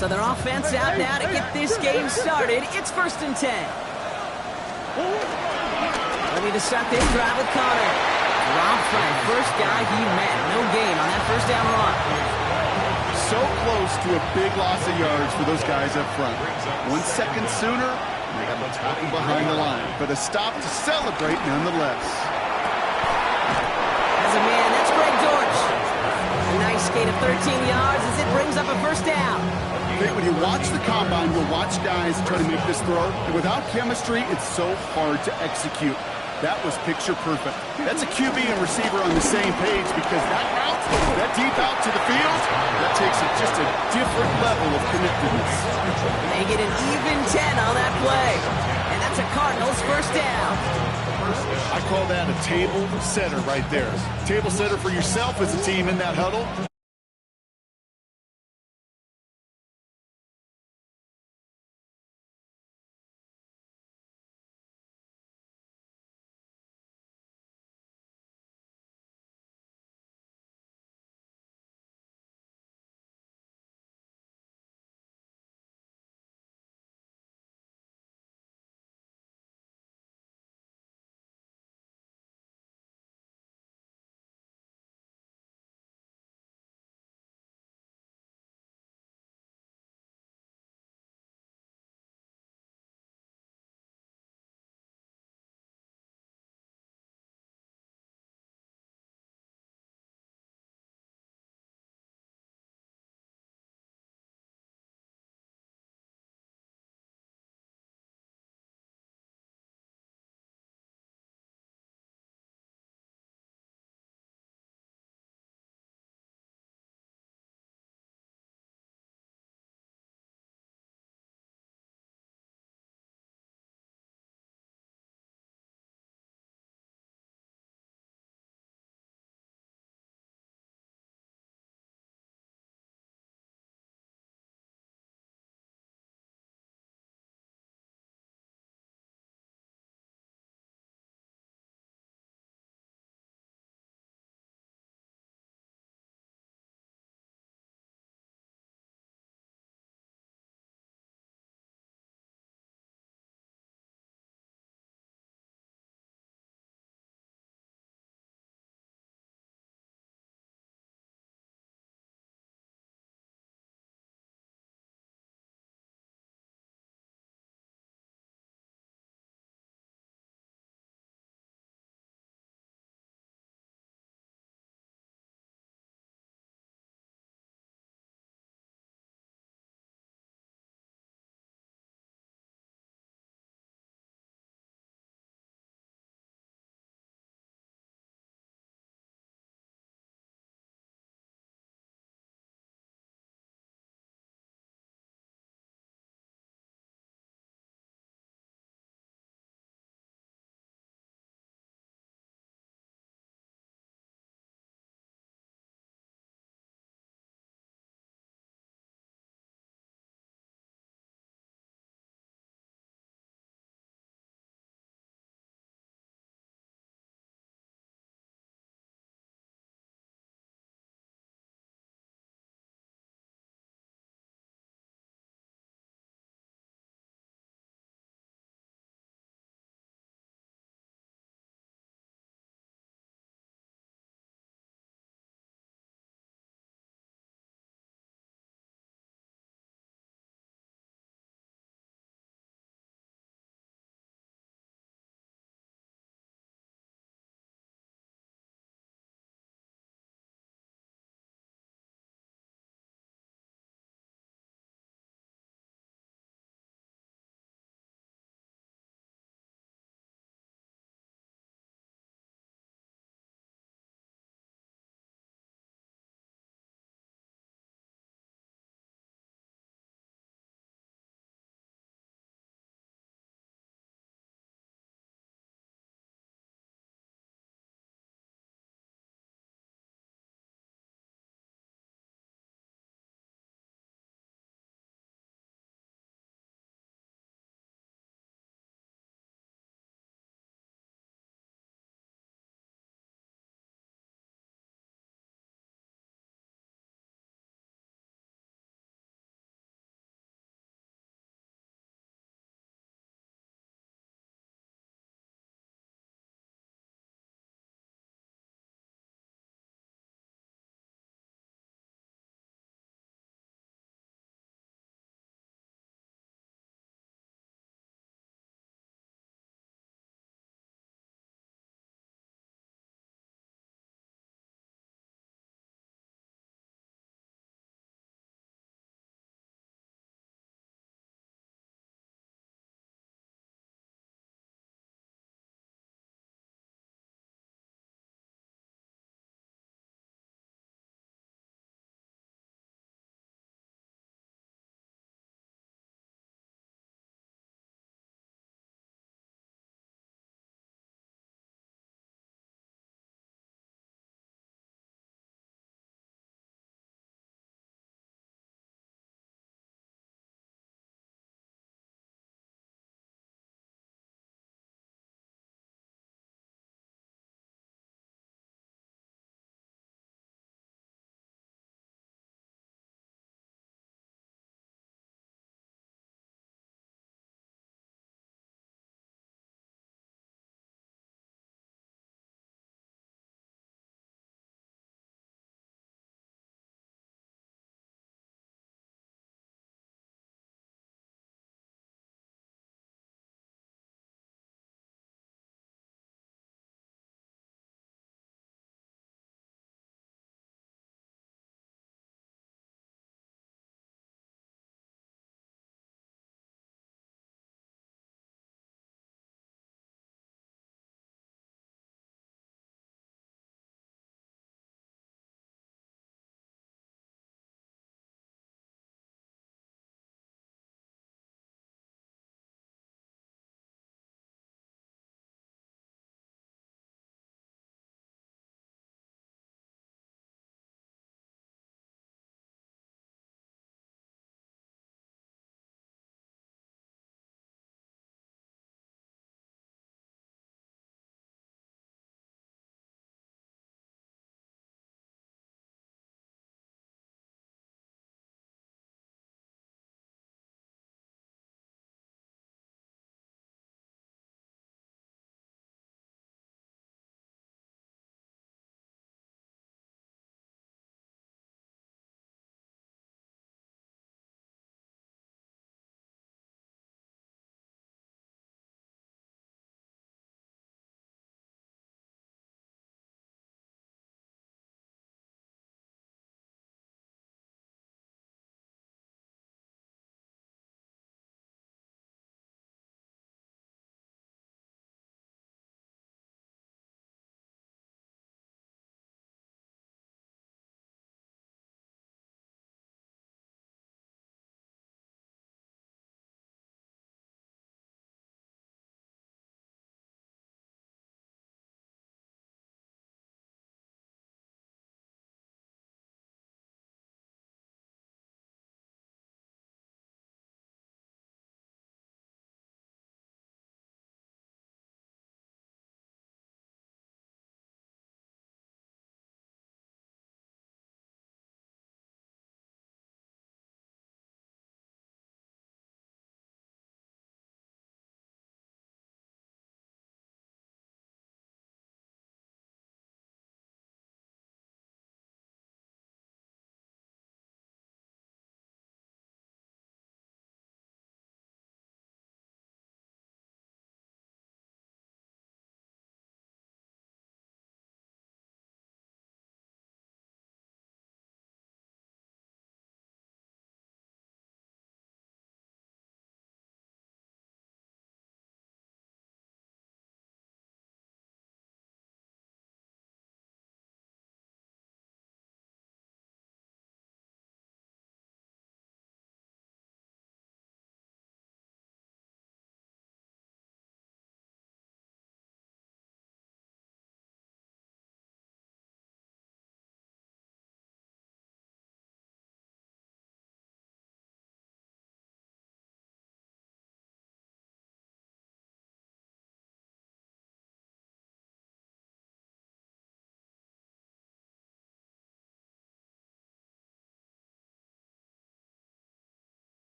So their offense out now to get this game started. It's 1st and 10. Ready to start this drive with Connor. Rob Frank, first guy he met. No gain on that first down run. So close to a big loss of yards for those guys up front. 1 second sooner, they have a tackle behind the line. But a stop to celebrate nonetheless. As a man, that's Greg Dortch. A nice gain of 13 yards as it brings up a first down. When you watch the combine, you'll watch guys try to make this throw. And without chemistry, it's so hard to execute. That was picture perfect. That's a QB and receiver on the same page because that route, that deep out to the field, that takes it just a different level of connectedness. They get an even 10 on that play. And that's a Cardinals first down. I call that a table setter right there. Table setter for yourself as a team in that huddle.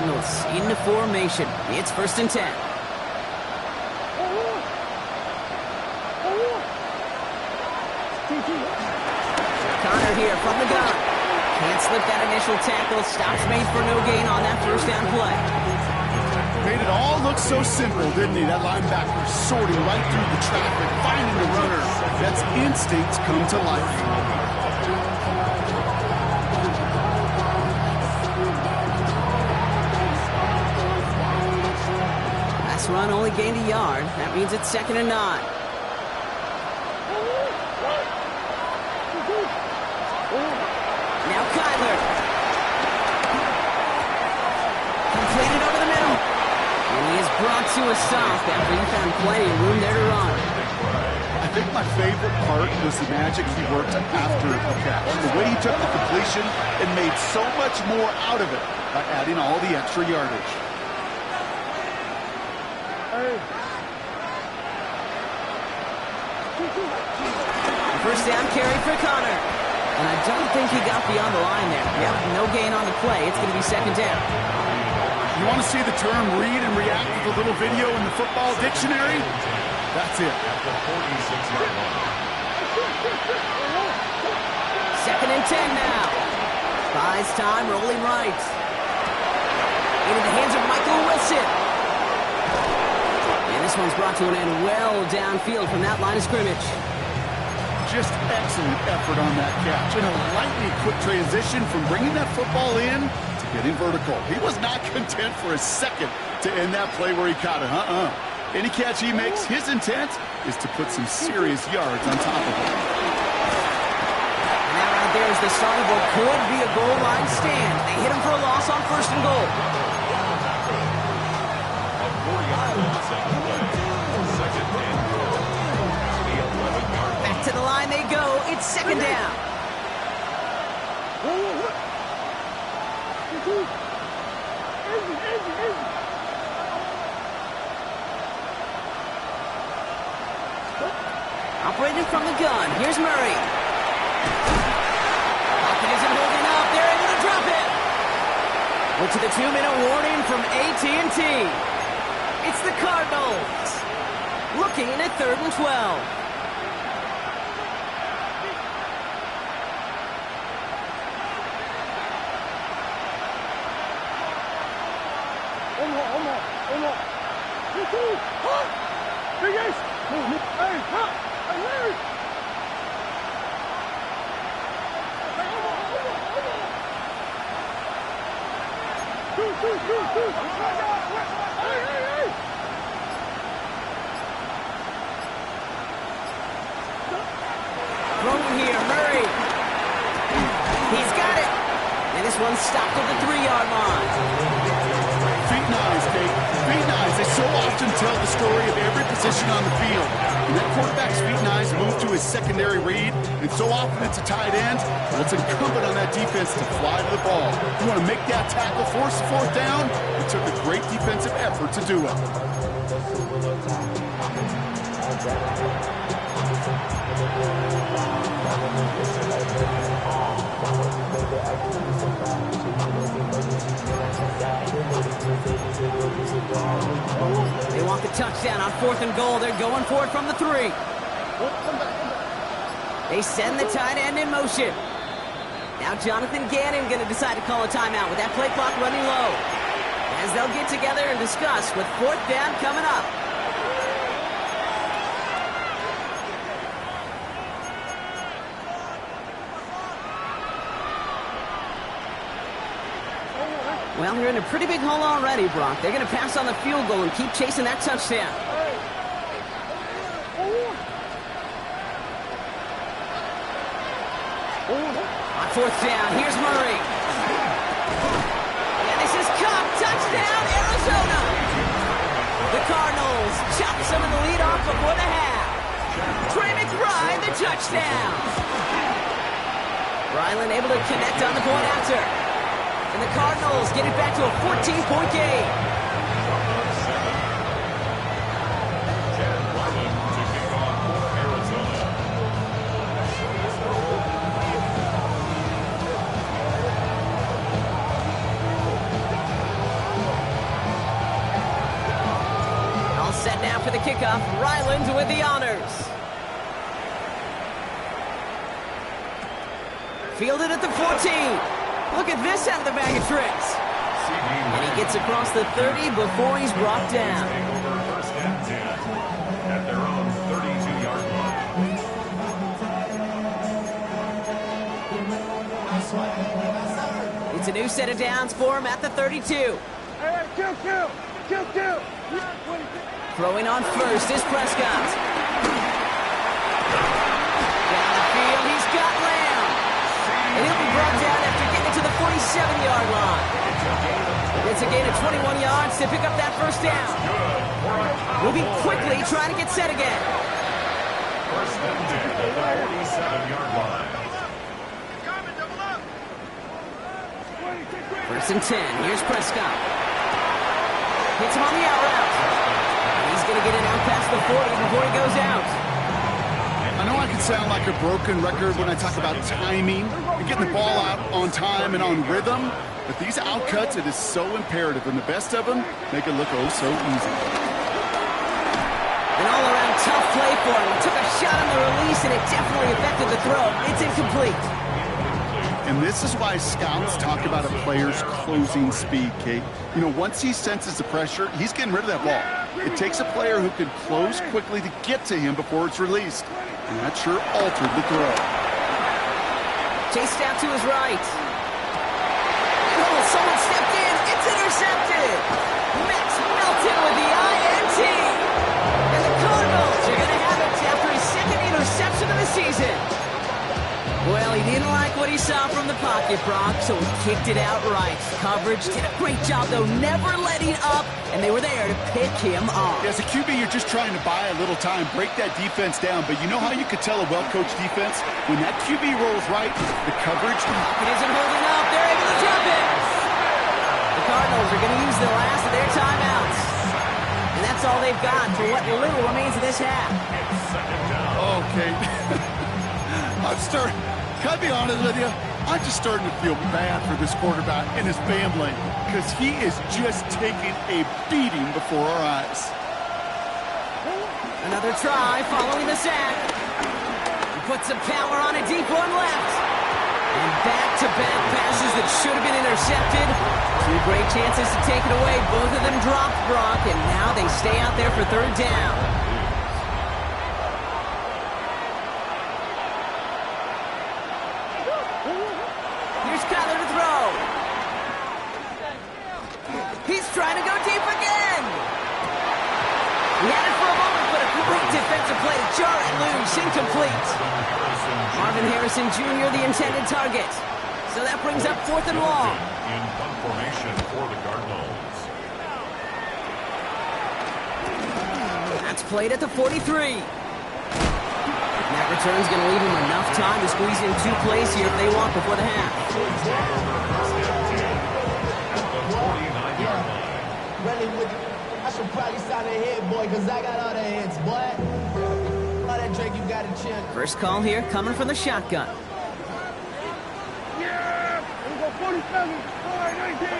Cardinals into formation. It's 1st and 10. Connor here from the gun. Can't slip that initial tackle. Stops made for no gain on that 1st down play. Made it all look so simple, didn't he? That linebacker sorting right through the traffic, finding the runner. That's instincts come to life. Last run only gained a yard. That means it's 2nd and 9. Now Kyler. Completed over the middle. And he is brought to a stop after he found plenty of room there to run. I think my favorite part was the magic he worked after the catch. The way he took the completion and made so much more out of it by adding all the extra yardage. First down carry for Connor. And I don't think he got beyond the line there. Yep, no gain on the play. It's going to be 2nd down. You want to see the term read and react with a little video in the football dictionary? That's it. 2nd and 10 now. Buys time, rolling right. Into the hands of Michael Wilson. And this one's brought to an end well downfield from that line of scrimmage. Just excellent effort on that catch. And a lightning quick transition from bringing that football in to getting vertical. He was not content for a second to end that play where he caught it. Any catch he makes, his intent is to put some serious yards on top of it. And that right there is the start of what could be a goal line stand. They hit him for a loss on 1st and goal. Back to the line they go. It's 2nd down. Operating from the gun. Here's Murray. Pocket isn't holding up. They're able to drop it. We're to the 2-minute warning from AT&T. It's the Cardinals. Looking at 3rd and 12. Throwing here, Murray. He's got it. And this one's stopped at the 3-yard line. Feet and eyes, Kate. Feet and eyes. They so often tell the story of every position on the field. And that quarterback's feet and eyes move to his secondary read, and so often it's a tight end. Well, it's incumbent on that defense to fly to the ball. You want to make that tackle, force the 4th down. It took a great defensive effort to do it. They want the touchdown on 4th and goal. They're going for it from the 3. They send the tight end in motion. Now Jonathan Gannon going to decide to call a timeout with that play clock running low. As they'll get together and discuss with 4th down coming up. Well, they're in a pretty big hole already, Brock. They're going to pass on the field goal and keep chasing that touchdown. On 4th down, here's Murray. And this is Cup. Touchdown, Arizona. The Cardinals chop some of the lead off before the half. Trey McBride, the touchdown. Ryland able to connect on the point after. And the Cardinals get it back to a 14-point game. after the kickoff, Ryland with the honors. Fielded at the 14. Look at this out of the bag of tricks. And he gets across the 30 before he's brought down. First and 10 at their own 32-yard line. It's a new set of downs for him at the 32. Throwing on first is Prescott. Down the field, he's got Lamb. And he'll be brought down after getting to the 47-yard line. It's a gain of 21 yards to pick up that first down. Moving quickly, trying to get set again. First and 10 at the 47-yard line. First and 10, here's Prescott. Hits him on the out route. And he's going to get it out past the 40 before he goes out. I know I can sound like a broken record when I talk about timing and getting the ball out on time and on rhythm, but these out cuts, it is so imperative, and the best of them make it look oh so easy. An all-around tough play for him. He took a shot on the release, and it definitely affected the throw. It's incomplete. And this is why scouts talk about a player's closing speed, Kate. You know, once he senses the pressure, he's getting rid of that ball. It takes a player who can close quickly to get to him before it's released. And that sure altered the throw. Chased out to his right. Oh, someone stepped in. It's intercepted. Max Melton with the INT. And the Cardinals are going to have it after his second interception of the season. Well, he didn't like what he saw from the pocket, Brock, so he kicked it outright. Coverage did a great job, though, never letting up, and they were there to pick him off. As a QB, you're just trying to buy a little time, break that defense down, but you know how you could tell a well-coached defense? When that QB rolls right, the coverage... It isn't holding up. They're able to drop it. The Cardinals are going to use the last of their timeouts. And that's all they've got for what little remains of this half. Okay. Can I be honest with you? I'm just starting to feel bad for this quarterback and his family because he is just taking a beating before our eyes. Another try following the sack. He puts some power on a deep one left. And back-to-back passes that should have been intercepted. Two great chances to take it away. Both of them dropped, Brock, and now they stay out there for third down. Trying to go deep again. He had it for a moment, but a great defensive play to jar it loose, incomplete. Marvin Harrison Jr., the intended target. So that brings up 4th and long. In punt formation for the Cardinals. That's played at the 43. And that return's going to leave him enough time to squeeze in 2 plays here if they want before the half. I should probably sign a hit, boy, because I got all the hits, boy. All that Drake, you got to chill. First call here coming from the shotgun. Yeah! We go 47. All right, 19,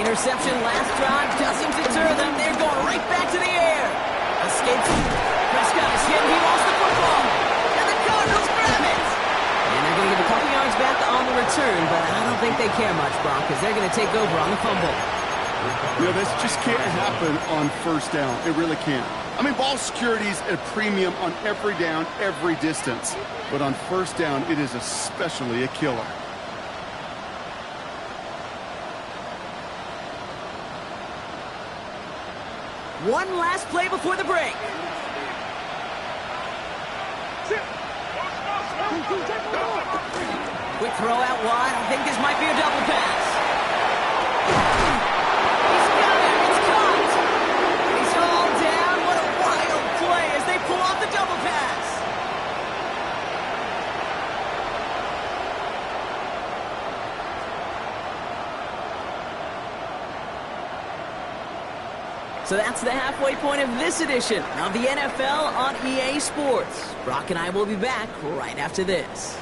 Interception last drive doesn't deter them. They're going right back to the air. Escapes. Prescott is hit. He lost the football. And the Cardinals grab it. And they're going to give a couple yards back on the return, but I don't think they care much, Brock, because they're going to take over on the fumble. You know, this just can't happen on first down. It really can't. I mean, ball security is at a premium on every down, every distance. But on first down, it is especially a killer. One last play before the break. Quick throw out wide. I think this might be a double pass. He's got it. It's caught. He's all down. What a wild play as they pull off the double pass. So that's the halfway point of this edition of the NFL on EA Sports. Brock and I will be back right after this.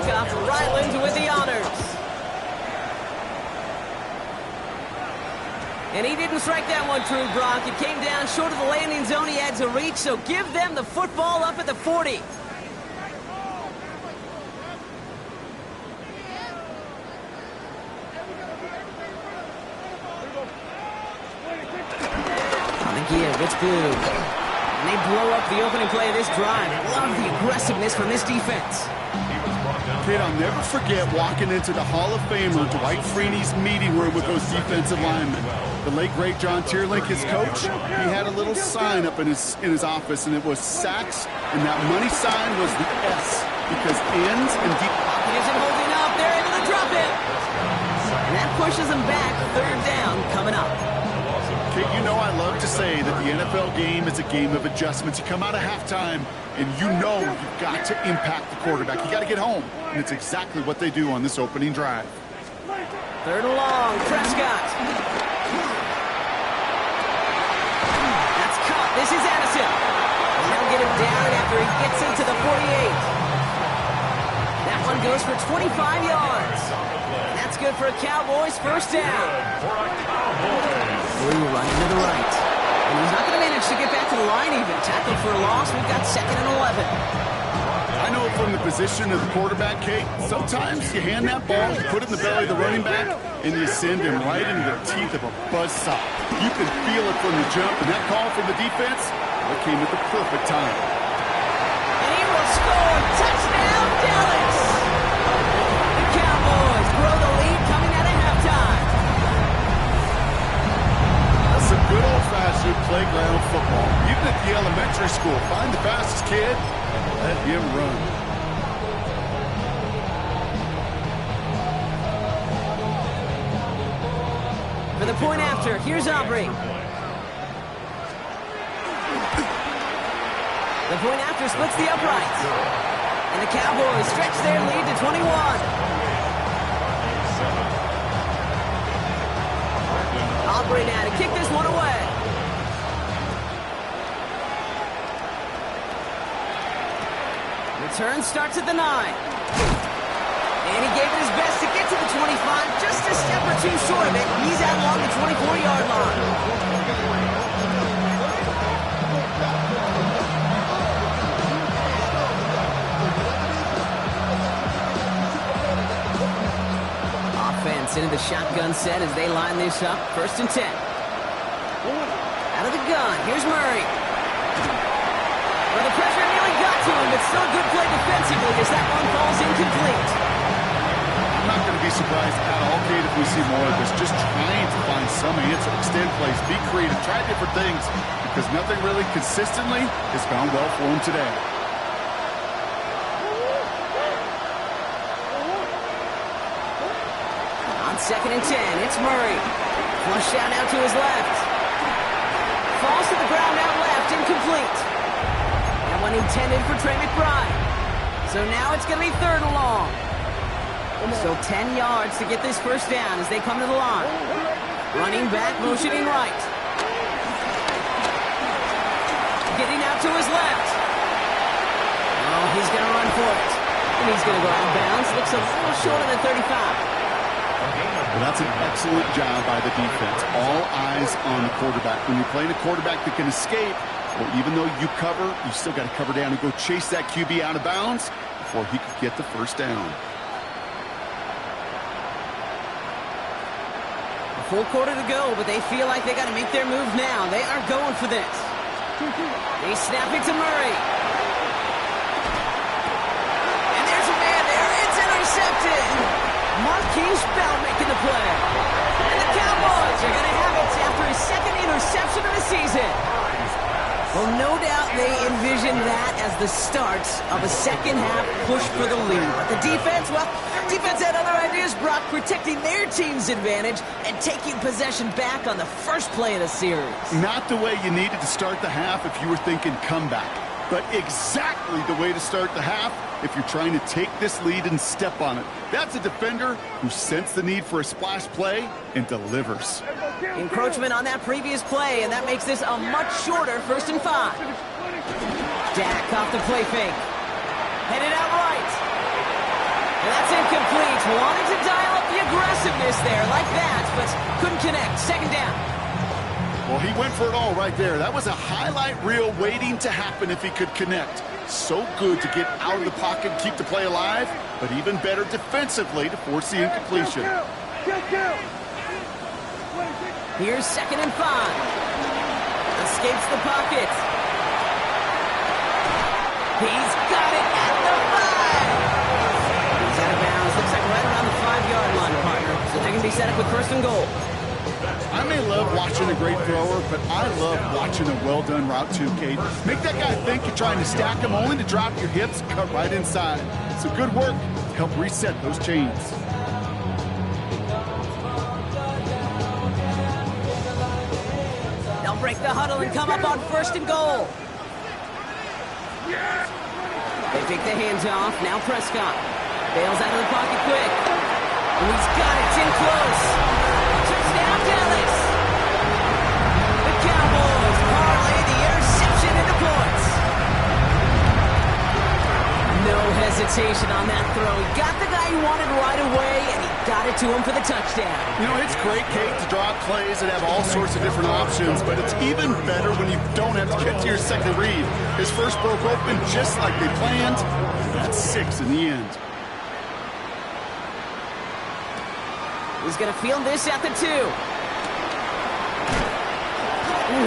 kickoff. Ryland with the honors. And he didn't strike that one true, Brock. It came down short of the landing zone he had to reach, so give them the football up at the 40. Give, it's blue. And they blow up the opening play of this drive. Love the aggressiveness from this defense. Kid, I'll never forget walking into the Hall of Famer Dwight Freeney's meeting room with those defensive linemen. The late, great John Tierlink, his coach, he had a little sign up in his office, and it was sacks, and that money sign was the S, because ends and deep... Pocket isn't holding up. They're able to drop it. And that pushes them back. Third down coming up. Kid, you know I love to say that the NFL game is a game of adjustments. You come out of halftime, and you know you've got to impact the quarterback. You got to get home, and it's exactly what they do on this opening drive. Third and long, Prescott. That's caught. This is Addison. And they'll get him down after he gets into the 48. That one goes for 25 yards. And that's good for a Cowboys first down. Blue running to the right. And he's not going to manage to get back to the line even. Tackled for a loss. We've got 2nd and 11. I know from the position of the quarterback, Kate, sometimes you hand that ball, you put it in the belly of the running back, and you send him right into the teeth of a buzzsaw. You can feel it from the jump, and that call from the defense, it came at the perfect time. And he will score. Touchdown, Dallas! The Cowboys grow the lead coming out of halftime. Some good old-fashioned playground football. Even at the elementary school, find the fastest kid and let him run. For the point after, here's Aubrey. The point after splits the uprights. And the Cowboys stretch their lead to 21. Aubrey now to kick this one away. Return starts at the 9. And he gave it his best to get to the 25, just a step or two short of it. He's out along the 24-yard line. Into the shotgun set as they line this up. 1st and 10. Out of the gun. Here's Murray. Well, the pressure nearly got to him, but still a good play defensively as that one falls incomplete. I'm not going to be surprised at all, Kate, if we see more of this. Just trying to find some answer, extend plays, be creative, try different things, because nothing really consistently has gone well for him today. 2nd and 10. It's Murray. Flush out out to his left. Falls to the ground out left. Incomplete. That one intended for Trey McBride. So now it's going to be 3rd and long. So 10 yards to get this first down as they come to the line. Running back, motioning right. Getting out to his left. Oh, he's going to run for it. And he's going to go out of bounds. Looks a little short of the 35. Well, that's an excellent job by the defense. All eyes on the quarterback. When you're playing a quarterback that can escape, well, even though you cover, you still got to cover down and go chase that QB out of bounds before he could get the first down. A full quarter to go, but they feel like they got to make their move now. They are going for this. They snap it to Murray. And there's a man there. It's intercepted. Marquise Bell making the play. And the Cowboys are going to have it after his 2nd interception of the season. Well, no doubt they envision that as the start of a second-half push for the lead. But the defense, well, defense had other ideas, Brock, protecting their team's advantage and taking possession back on the first play of the series. Not the way you needed to start the half if you were thinking comeback, but exactly the way to start the half if you're trying to take this lead and step on it. That's a defender who sensed the need for a splash play and delivers. Encroachment on that previous play, and that makes this a much shorter 1st and 5. Dak off the play fake. Headed out right. And that's incomplete. Wanted to dial up the aggressiveness there like that, but couldn't connect. Second down. Well, he went for it all right there. That was a highlight reel waiting to happen if he could connect. So good to get out of the pocket and keep the play alive, but even better defensively to force the incompletion. Kill. Here's 2nd and 5. Escapes the pocket. He's got it at the 5. He's out of bounds. Looks like right around the 5-yard line, partner. So they can be set up with 1st and goal. I may love watching a great thrower, but I love watching a well-done route too, Kate. Make that guy think you're trying to stack him only to drop your hips, cut right inside. So good work to help reset those chains. They'll break the huddle and come up on 1st and goal. They take the hands off. Now Prescott bails out of the pocket quick. And he's got it. It's in close. Touchdown, Dallas. The Cowboys parlay the interception into points. No hesitation on that throw. He got the guy he wanted right away, and he got it to him for the touchdown. You know, it's great, Kate, to draw up plays that have all sorts of different options, but it's even better when you don't have to get to your second read. His first broke open just like they planned. That's 6 in the end. He's going to field this at the 2. Ooh,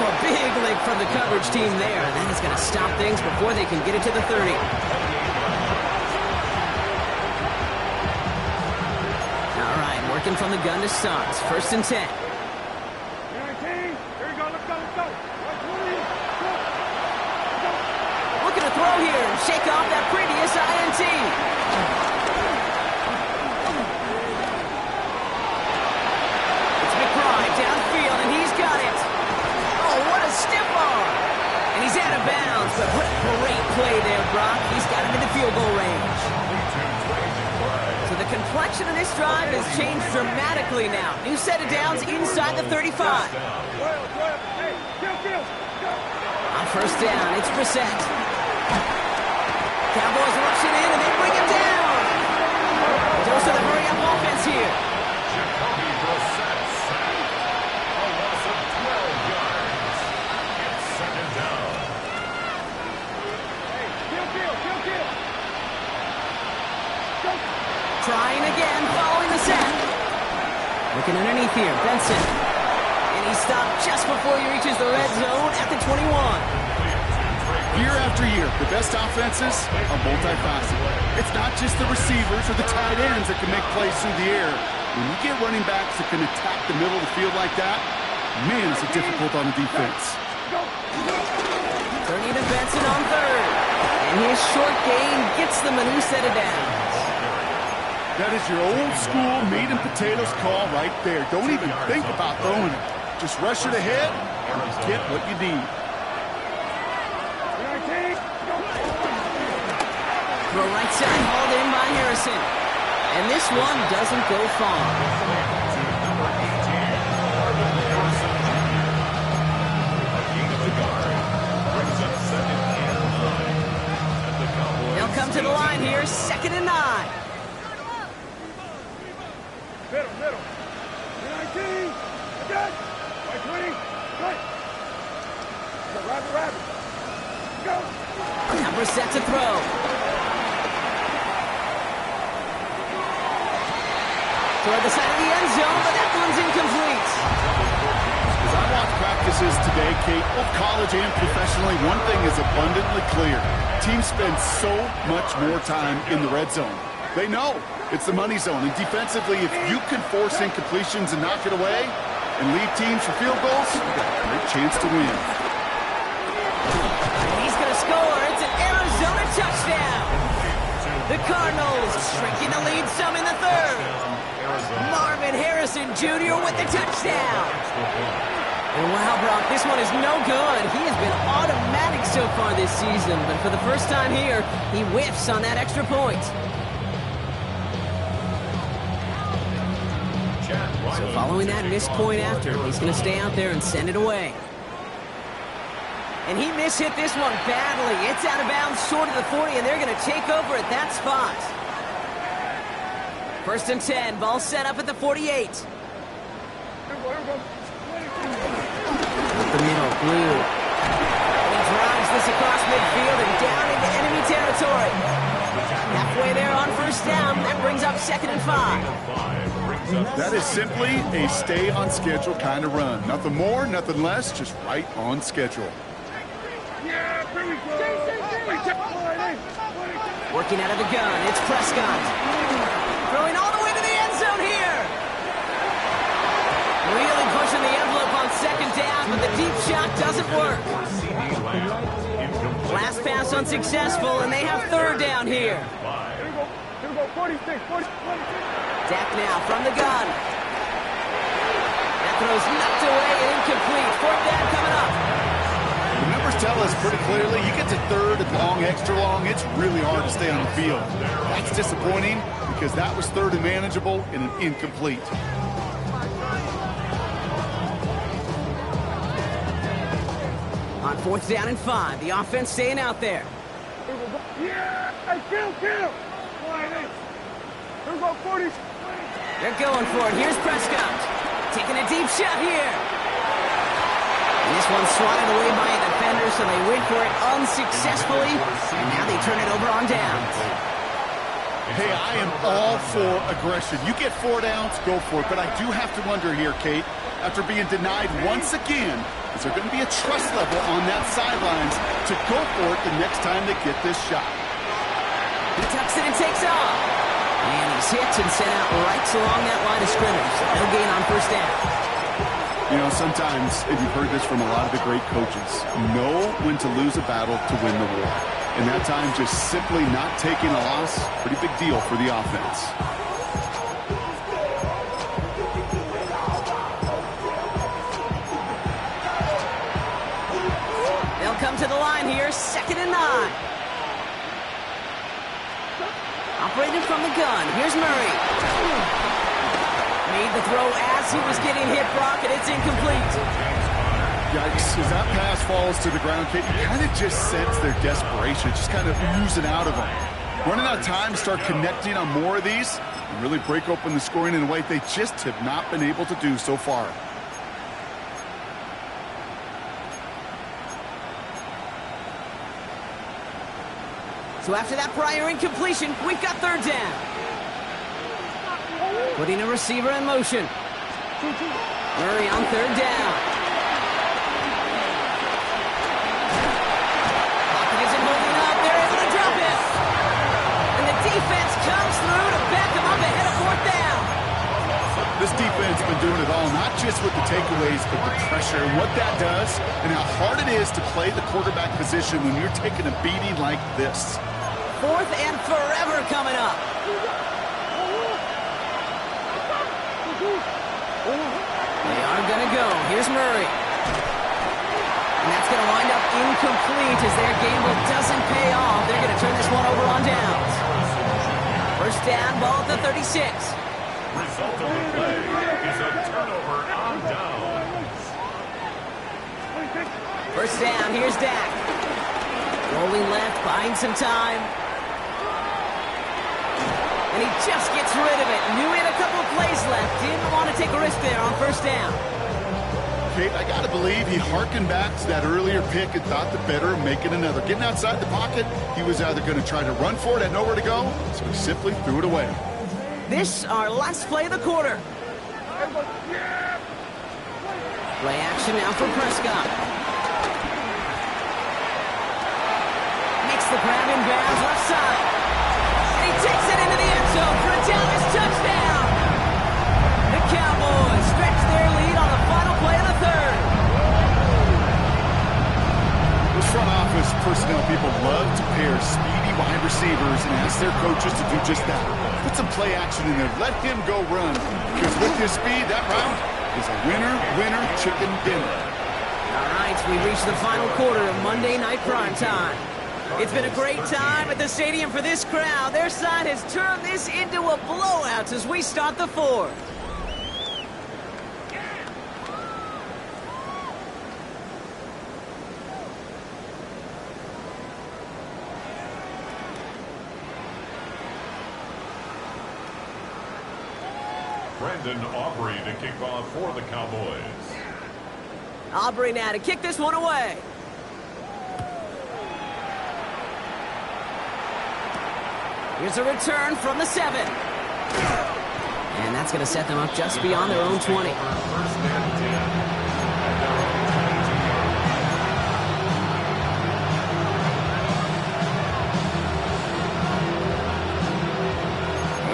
a big leg from the coverage team there. And that is going to stop things before they can get it to the 30. All right, working from the gun to start. 1st and 10. 19. Here we go. Let's go. 120. Go. Looking to throw here and shake off that previous INT. Downfield, and he's got it. Oh, what a stiff arm. And he's out of bounds, but what a great play there, Brock. He's got him in the field goal range. So the complexion of this drive has changed dramatically now. New set of downs inside the 35. Hey, kill. Go. On 1st down, it's Brissett. Cowboys rushing in, and they bring him down. Dose of the hurry-up offense here. Jacoby Brissett sacked. A loss of 12 yards. It's 2nd down. Hey, kill. Go. Trying again, following the set. Looking underneath here, Benson. And he stopped just before he reaches the red zone at the 21. Year after year, the best offenses are multifaceted. It's not just the receivers or the tight ends that can make plays through the air. When you get running backs that can attack the middle of the field like that, man, is it difficult on the defense. Turning to Benson on 3rd. And his short gain gets them a new set of downs. That is your old school meat and potatoes call right there. Don't even think about throwing it. Just rush it ahead and get what you need. 19. Throw right side, hauled in by Harrison. And this one doesn't go far. They'll come to the line here, 2nd and 9. Middle. 19. Again. 20. Right. Go, rabbit. Go. Now Brissett to throw. Toward the side of the end zone, but that one's incomplete. As I watch practices today, Kate, both college and professionally, one thing is abundantly clear. Teams spend so much more time in the red zone. They know it's the money zone. And defensively, if you can force incompletions and knock it away and lead teams for field goals, you've got a great chance to win. He's going to score. It's an Arizona touchdown. The Cardinals shrinking the lead some in the 3rd. Marvin Harrison Jr. with the touchdown. And wow, Brock, this one is no good. He has been automatic so far this season, but for the first time here, he whiffs on that extra point. So following that missed point after, he's going to stay out there and send it away. And he mishit this one badly. It's out of bounds short of the 40, and they're going to take over at that spot. First and 10, ball set up at the 48. Here we go. Up the middle, Blue. And he drives this across midfield and down into enemy territory. Halfway there on first down. That brings up 2nd and 5. That is simply a stay on schedule kind of run. Nothing more, nothing less, just right on schedule. Yeah, here we go. Working out of the gun, it's Prescott. Throwing all the way to the end zone here. Really pushing the envelope on 2nd down, but the deep shot doesn't work. Last pass unsuccessful, and they have 3rd down here. Here we go. 46. Dak now from the gun. That throw's knocked away and incomplete. 4th down coming up. The numbers tell us pretty clearly, you get to 3rd and long, extra long, it's really hard to stay on the field. That's disappointing because that was 3rd and manageable and an incomplete. On 4th down and 5, the offense staying out there. Yeah, hey, kill. Here we go, 40. They're going for it. Here's Prescott. Taking a deep shot here. And this one's swatted away by a defender, so they went for it unsuccessfully. And now they turn it over on downs. Hey, I am all for aggression. You get 4 downs, go for it. But I do have to wonder here, Kate, after being denied once again, is there going to be a trust level on that sidelines to go for it the next time they get this shot? He tucks it and takes off. And he's hit and sent out right along that line of scrimmage. No gain on first down. You know, sometimes, and you've heard this from a lot of the great coaches, know when to lose a battle to win the war. And that time, just simply not taking a loss, pretty big deal for the offense. They'll come to the line here, 2nd and 9. Operating from the gun, here's Murray. Made the throw as he was getting hit, Brock, and it's incomplete. Yikes, as that pass falls to the ground, Kate, you kind of just sense their desperation, just kind of oozing out of them. Running out of time to start connecting on more of these and really break open the scoring in a way they just have not been able to do so far. So after that prior incompletion, we've got 3rd down. Putting a receiver in motion. Murray on 3rd down. Pocket isn't holding up. They're able to drop it. And the defense comes through to back them up ahead of 4th down. This defense has been doing it all, not just with the takeaways, but the pressure and what that does and how hard it is to play the quarterback position when you're taking a beating like this. 4th and forever coming up. They are going to go. Here's Murray. And that's going to wind up incomplete as their gamble doesn't pay off. They're going to turn this one over on downs. First down, ball at the 36. Result of the play is a turnover on downs. First down, here's Dak. Rolling left, buying some time. And he just gets rid of it. Knew he had a couple of plays left. Didn't want to take a risk there on first down. Kate, I got to believe he hearkened back to that earlier pick and thought the better of making another. Getting outside the pocket, he was either going to try to run for it, had nowhere to go, so he simply threw it away. This, our last play of the quarter. Play action now for Prescott. Makes the grab in bounds left side. And he takes it into the end zone for a Dallas touchdown. The Cowboys stretch their lead on the final play of the 3rd. Those front office personnel people love to pair speedy wide receivers and ask their coaches to do just that. Put some play action in there. Let him go run. Because with his speed, that route is a winner, chicken dinner. All right, we reach the final quarter of Monday Night Prime Time. It's been a great time at the stadium for this crowd. Their side has turned this into a blowout as we start the 4th. Brandon Aubrey to kick off for the Cowboys. Aubrey now to kick this one away. Here's a return from the 7. And that's going to set them up just beyond their own 20. First and 10.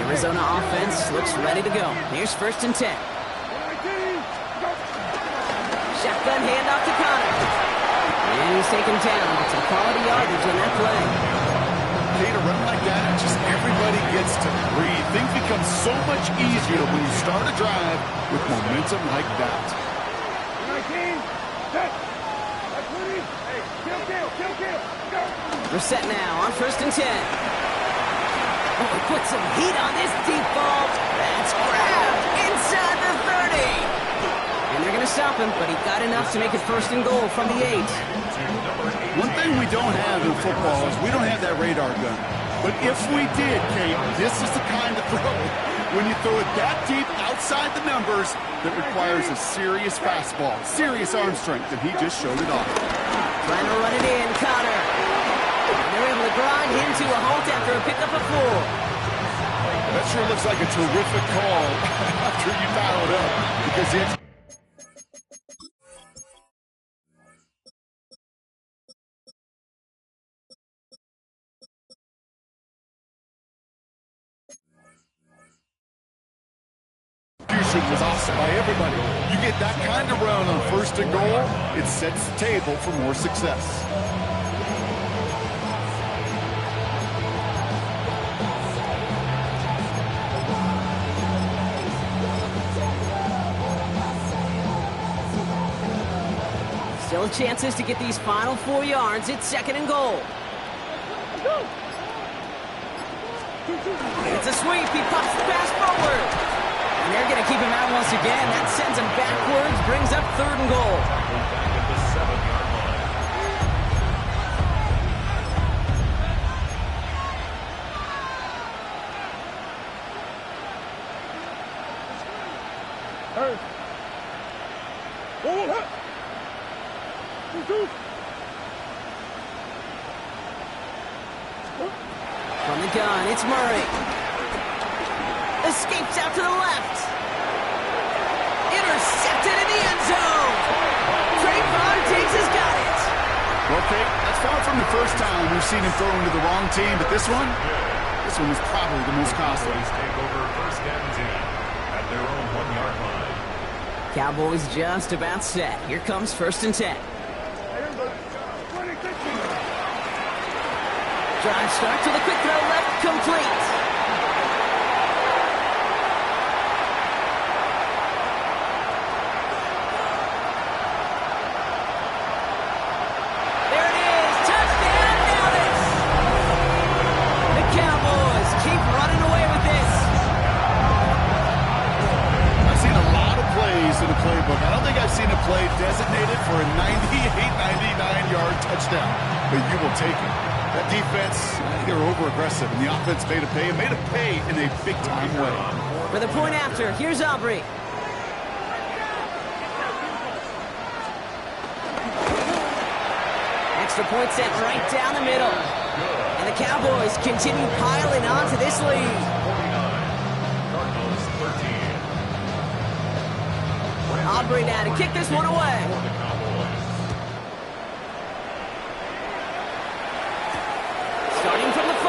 Arizona offense looks ready to go. Here's first and 10. Shotgun handoff to Connor. And he's taken down. Some quality yardage on that play. Okay, to run like that, just everybody gets to breathe. Things become so much easier when you start a drive with momentum like that. 19, set. That's 20. Hey, kill. Go. We're set now on first and 10. Oh, he put some heat on this deep ball. That's grabbed inside the 30. And they're going to stop him, but he got enough to make it first and goal from the 8. One thing we don't have in football is we don't have that radar gun. But if we did, Kate, this is the kind of throw, when you throw it that deep outside the numbers, that requires a serious fastball, serious arm strength, and he just showed it off. Trying to run it in, Connor. And they're able to grind him to a halt after a pickup of 4. That sure looks like a terrific call after you dial it up, because it's was awesome by everybody. You get that kind of run on first and goal, it sets the table for more success. Still chances to get these final 4 yards. It's second and goal. It's a sweep. He pops the pass forward. And they're going to keep him out once again. That sends him backwards, brings up third and goal. Back at the 7-yard line. Hey. Oh, From the gun, it's Murray. Escapes out to the left. Intercepted in the end zone. Trayvon Diggs has got it. Okay, that's far from the first time we've seen him throw into the wrong team, but this one was probably the most costly. Cowboys take over first and 10 at their own 1-yard line. Cowboys just about set. Here comes first and 10. Drive start to the quick throw left, complete. There it is, touchdown Dallas. The Cowboys keep running away with this. I've seen a lot of plays in the playbook. I don't think I've seen a play designated for a 99-yard touchdown, but you will take it. That defense, I think they were over-aggressive, and the offense made a pay, and made a pay in a big-time way. For the point after, here's Aubrey. Extra point set right down the middle. And the Cowboys continue piling on to this lead. 49. Cardinals 13. Aubrey now to kick this one away. For the Cowboys. Starting from the 5.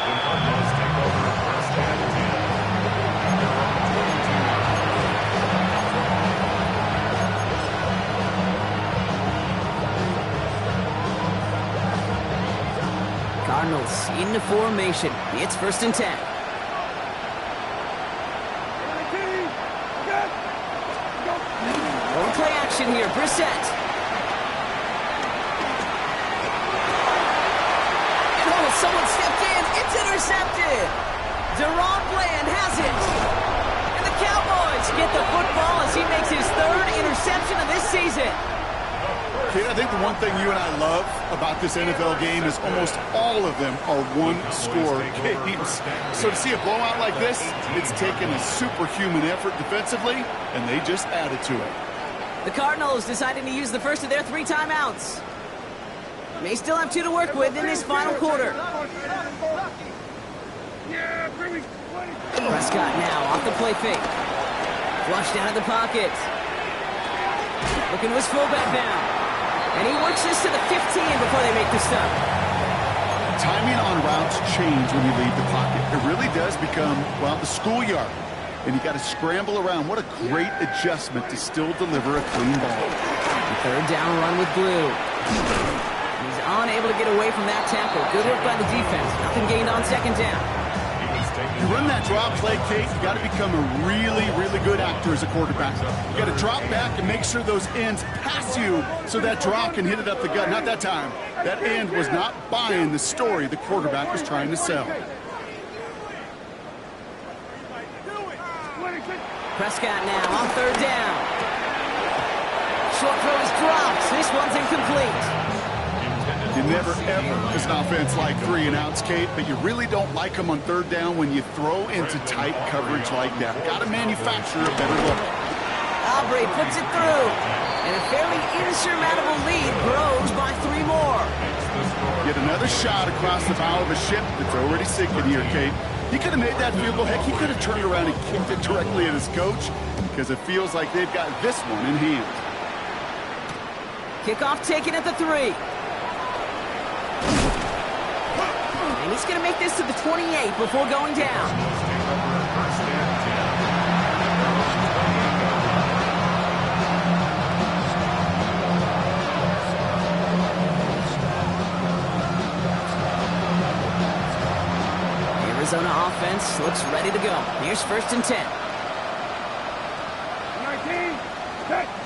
The Cardinals take over first and 10. Cardinals into formation. It's first and 10. Going play action here. Brissett. Oh, someone stepped in. It's intercepted. Deron Bland has it. And the Cowboys get the football as he makes his 3rd interception of this season. Kid, I think the one thing you and I love about this NFL game is almost all of them are one-score games. So to see a blowout like this, it's taken a superhuman effort defensively, and they just added to it. The Cardinals deciding to use the first of their 3 timeouts. May still have 2 to work with in this final quarter. Prescott now off the play fake. Flushed out of the pocket. Looking to his fullback now. And he works this to the 15 before they make the stop. Timing on routes change when you leave the pocket. It really does become, well, the schoolyard. And you got to scramble around. What a great adjustment to still deliver a clean ball. The 3rd down run with Blue. He's unable to get away from that tackle. Good work by the defense. Nothing gained on 2nd down. You run that drop play, Kate, you got to become a really, really good actor as a quarterback. You got to drop back and make sure those ends pass you so that draw can hit it up the gut. Not that time. That end was not buying the story the quarterback was trying to sell. Prescott now on 3rd down. Short throw is dropped. This one's incomplete. You never, ever, as an offense, like 3 and outs, Kate, but you really don't like them on 3rd down when you throw into tight coverage like that. Got to manufacture a better look. Aubrey puts it through, and a fairly insurmountable lead grows by 3 more. Get another shot across the bow of a ship that's already sinking here, Kate. He could have made that field goal. Heck, he could have turned around and kicked it directly at his coach because it feels like they've got this one in hand. Kickoff taken at the 3. And he's going to make this to the 28 before going down. Arizona offense looks ready to go. Here's 1st and 10. 19, set.